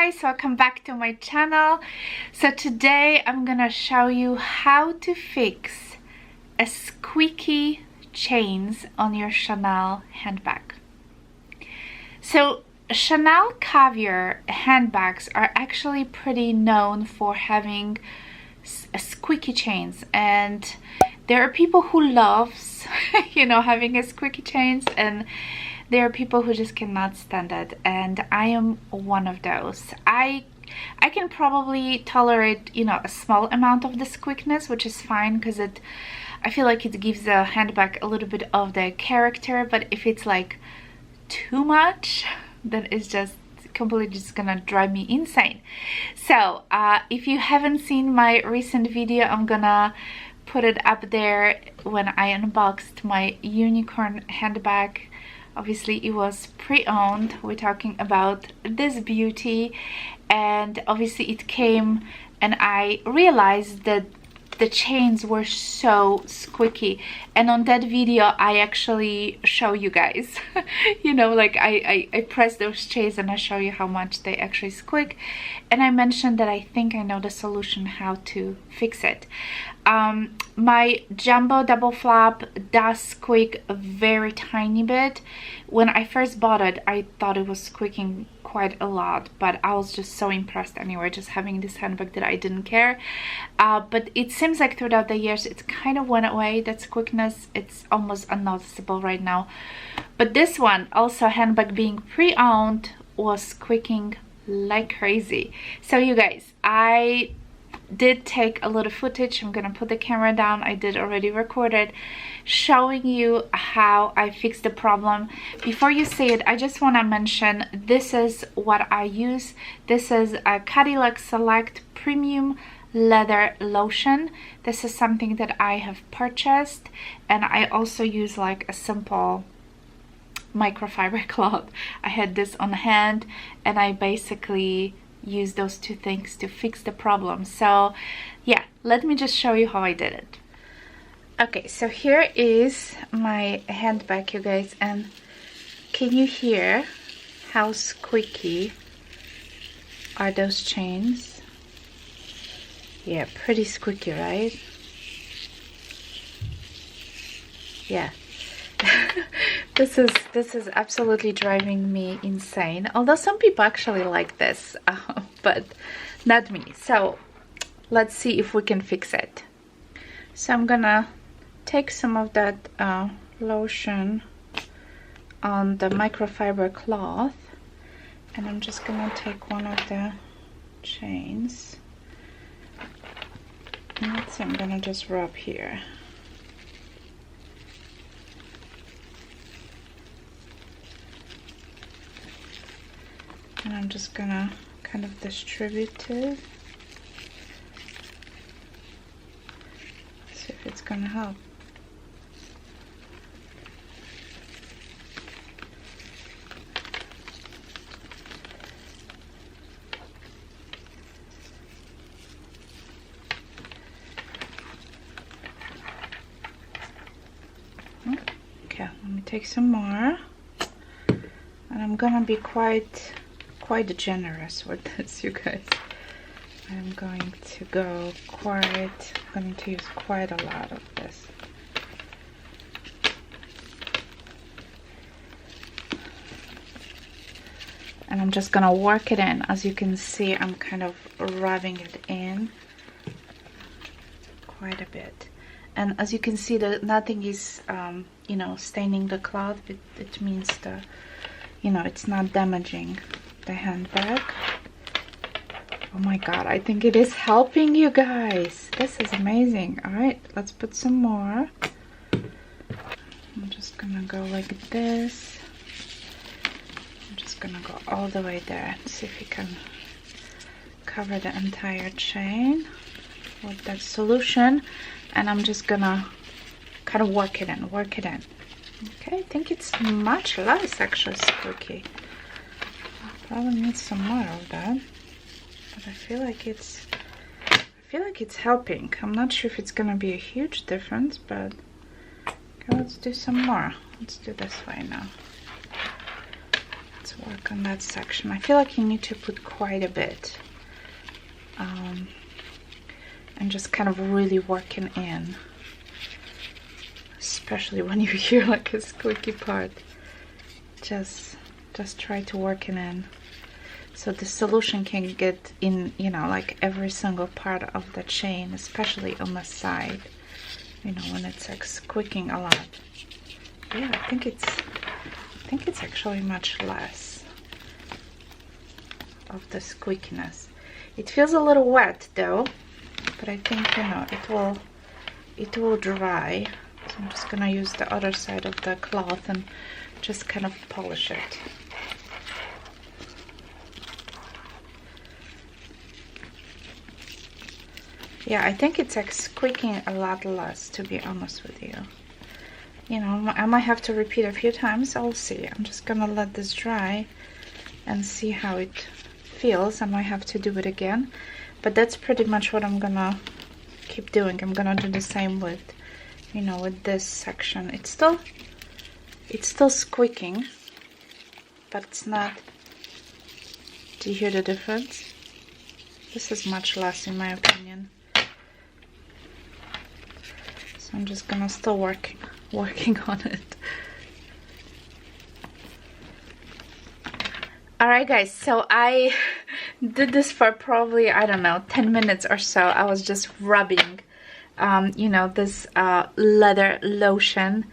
guys, welcome back to my channel. So today I'm gonna show you how to fix a squeaky chains on your Chanel handbag. So Chanel caviar handbags are actually pretty known for having squeaky chains, and there are people who loves having a squeaky chains, and there are people who just cannot stand it, and I am one of those. I can probably tolerate a small amount of the squeakiness, which is fine because I feel like it gives the handbag a little bit of the character. But if it's like too much, then it's just completely just gonna drive me insane. So if you haven't seen my recent video, I'm gonna put it up there when I unboxed my unicorn handbag. Obviously it was pre-owned. We're talking about this beauty, and obviously it came and I realized that the chains were so squeaky, and on that video I actually show you guys like I press those chains and I show you how much they actually squeak, and I mentioned that I think I know the solution how to fix it. My jumbo double flap does squeak a very tiny bit. When I first bought it, I thought it was squeaking quite a lot, but I was just so impressed anyway, just having this handbag, that I didn't care. But it seems like throughout the years it's kind of went away, that squeakiness. It's almost unnoticeable right now. But this one, also handbag being pre-owned, was squeaking like crazy. So you guys, I did take a little footage. I'm gonna put the camera down. I did already record it, showing you how I fixed the problem. Before you see it, I just want to mention this is what I use. This is a Cadillac Select Premium Leather Lotion. This is something that I have purchased, and I also use like a simple microfiber cloth. I had this on hand, and I basically use those two things to fix the problem. So yeah, let me just show you how I did it. Okay, so here is my handbag, you guys, and can you hear how squeaky are those chains? Yeah, pretty squeaky, right? Yeah. This is absolutely driving me insane, although some people actually like this, but not me. So let's see if we can fix it. So I'm gonna take some of that lotion on the microfiber cloth, and I'm just gonna take one of the chains, and let's see, I'm gonna just rub here. And I'm just gonna kind of distribute it. See if it's gonna help. Okay, let me take some more. And I'm gonna be quite generous with this, you guys. I'm going to use quite a lot of this. And I'm just gonna work it in. As you can see, I'm kind of rubbing it in quite a bit. And as you can see, that nothing is staining the cloth. It means it's not damaging the handbag. Oh my god, I think it is helping, you guys. This is amazing. All right, let's put some more. I'm just gonna go like this. I'm just gonna go all the way there. See if we can cover the entire chain with that solution, and I'm just gonna kind of work it in. Okay, I think it's much less actually squeaky. Probably need some more of that, but I feel like it's helping. I'm not sure if it's gonna be a huge difference, but okay, let's do some more. Let's do this way now. Let's work on that section. I feel like you need to put quite a bit. And just kind of really working in. Especially when you hear like a squeaky part. Just try to work it in. So the solution can get in, you know, like every single part of the chain, especially on the side. You know, when it's like squeaking a lot. Yeah, I think it's actually much less of the squeakiness. It feels a little wet though, but I think, you know, it will dry. So I'm just gonna use the other side of the cloth and just kind of polish it. Yeah, I think it's like squeaking a lot less, to be honest with you. You know, I might have to repeat a few times. I'll see. I'm just gonna let this dry and see how it feels. I might have to do it again, but that's pretty much what I'm gonna keep doing. I'm gonna do the same with, you know, with this section. It's still squeaking, but it's not. Do you hear the difference? This is much less, in my opinion. So I'm just gonna still working on it. Alright guys, so I did this for probably, I don't know, 10 minutes or so. I was just rubbing, you know, this leather lotion.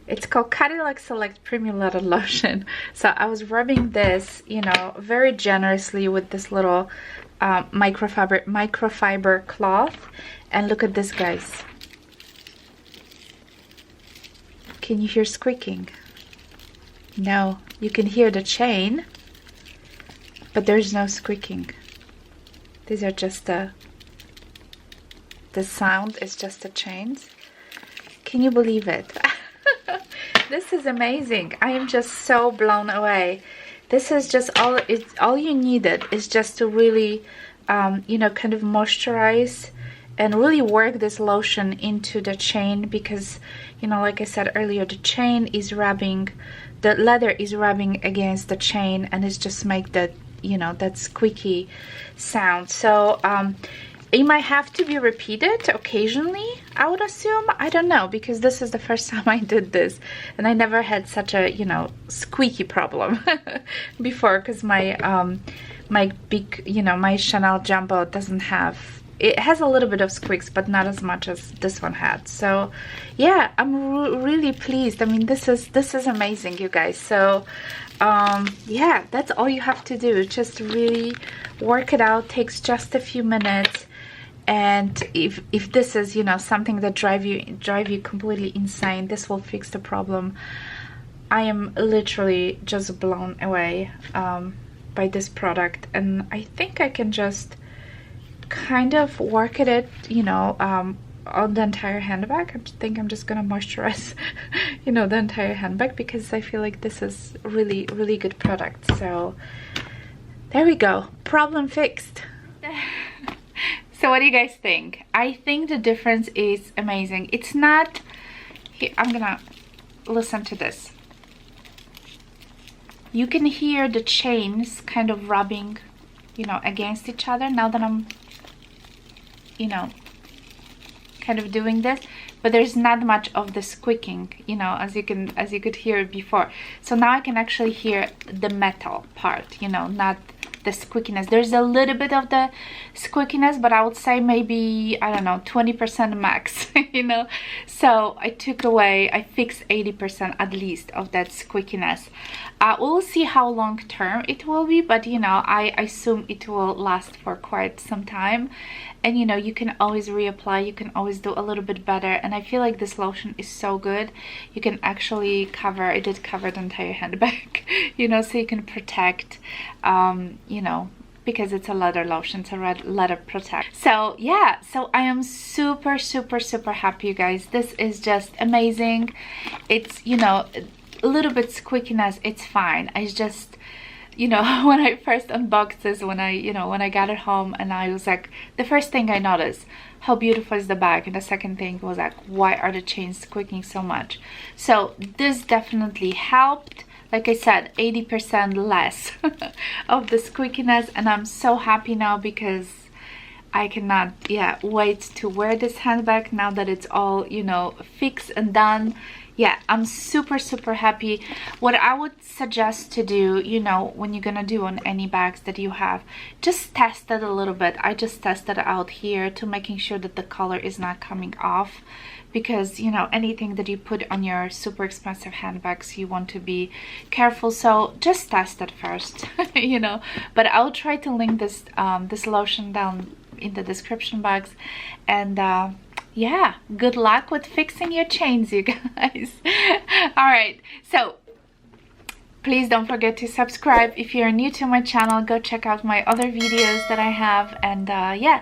It's called Cadillac Select Premium Leather Lotion. So I was rubbing this, you know, very generously with this little microfiber cloth. And look at this, guys. Can you hear squeaking? No, you can hear the chain, but there's no squeaking. These are just the sound is just the chains. Can you believe it? This is amazing. I am just so blown away. This is just all you needed is just to really you know, kind of moisturize and really work this lotion into the chain, because, you know, like I said earlier, the chain is rubbing, the leather is rubbing against the chain, and it's just make that, you know, that squeaky sound. So it might have to be repeated occasionally, I would assume. I don't know, because this is the first time I did this, and I never had such a, you know, squeaky problem before, because my my big, you know, my Chanel Jumbo doesn't have, it has a little bit of squeaks, but not as much as this one had. So yeah, I'm really pleased. I mean, this is amazing, you guys. So yeah, that's all you have to do. Just really work it out. Takes just a few minutes. And if this is, you know, something that drive you completely insane, this will fix the problem. I am literally just blown away by this product, and I think I can just kind of work at it, you know, on the entire handbag. I think I'm just gonna moisturize, you know, the entire handbag, because I feel like this is really good product. So there we go, problem fixed. So what do you guys think? I think the difference is amazing. It's not, here, I'm gonna listen to this. You can hear the chains kind of rubbing, you know, against each other now that I'm, you know, kind of doing this, but there's not much of the squeaking, you know, as you could hear it before. So now I can actually hear the metal part, you know, not the squeakiness. There's a little bit of the squeakiness, but I would say maybe, I don't know, 20% max, you know. So I fixed 80% at least of that squeakiness. We'll see how long term it will be, but you know, I assume it will last for quite some time. And you know, you can always reapply, you can always do a little bit better. And I feel like this lotion is so good. You can actually cover, it did cover the entire handbag, you know, so you can protect, you know, because it's a leather lotion, it's a leather protect. So yeah, so I am super happy, you guys. This is just amazing. It's, you know, a little bit squeakiness, it's fine. I just, you know, when I first unboxed this, when I got it home, and I was like, the first thing I noticed, how beautiful is the bag, and the second thing was like, why are the chains squeaking so much? So this definitely helped. like I said, 80% less of the squeakiness, and I'm so happy now because I cannot wait to wear this handbag now that it's all, you know, fixed and done. Yeah, I'm super happy. What I would suggest to do, you know, when you're gonna do on any bags that you have, just test it a little bit. I just tested it out here to making sure that the color is not coming off, because, you know, anything that you put on your super expensive handbags, you want to be careful. So just test it first, you know. But I'll try to link this this lotion down in the description box. And yeah, good luck with fixing your chains, you guys. All right, so please don't forget to subscribe. If you're new to my channel, go check out my other videos that I have. And yeah,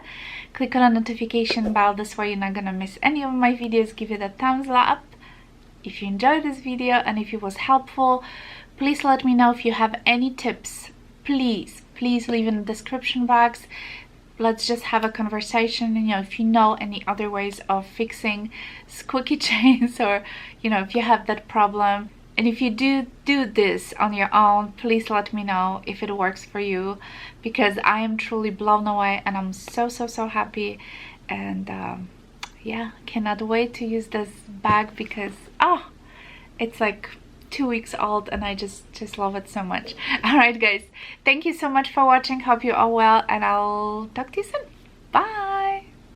click on the notification bell. This way you're not gonna miss any of my videos. Give it a thumbs up if you enjoyed this video, and if it was helpful. Please let me know if you have any tips. Please leave in the description box. Let's just have a conversation. You know, if you know any other ways of fixing squeaky chains, or, you know, if you have that problem, and if you do this on your own, please let me know if it works for you, because I am truly blown away and I'm so happy. And yeah, cannot wait to use this bag, because it's like 2 weeks old and I just love it so much. All right guys, thank you so much for watching. Hope you're all well, and I'll talk to you soon.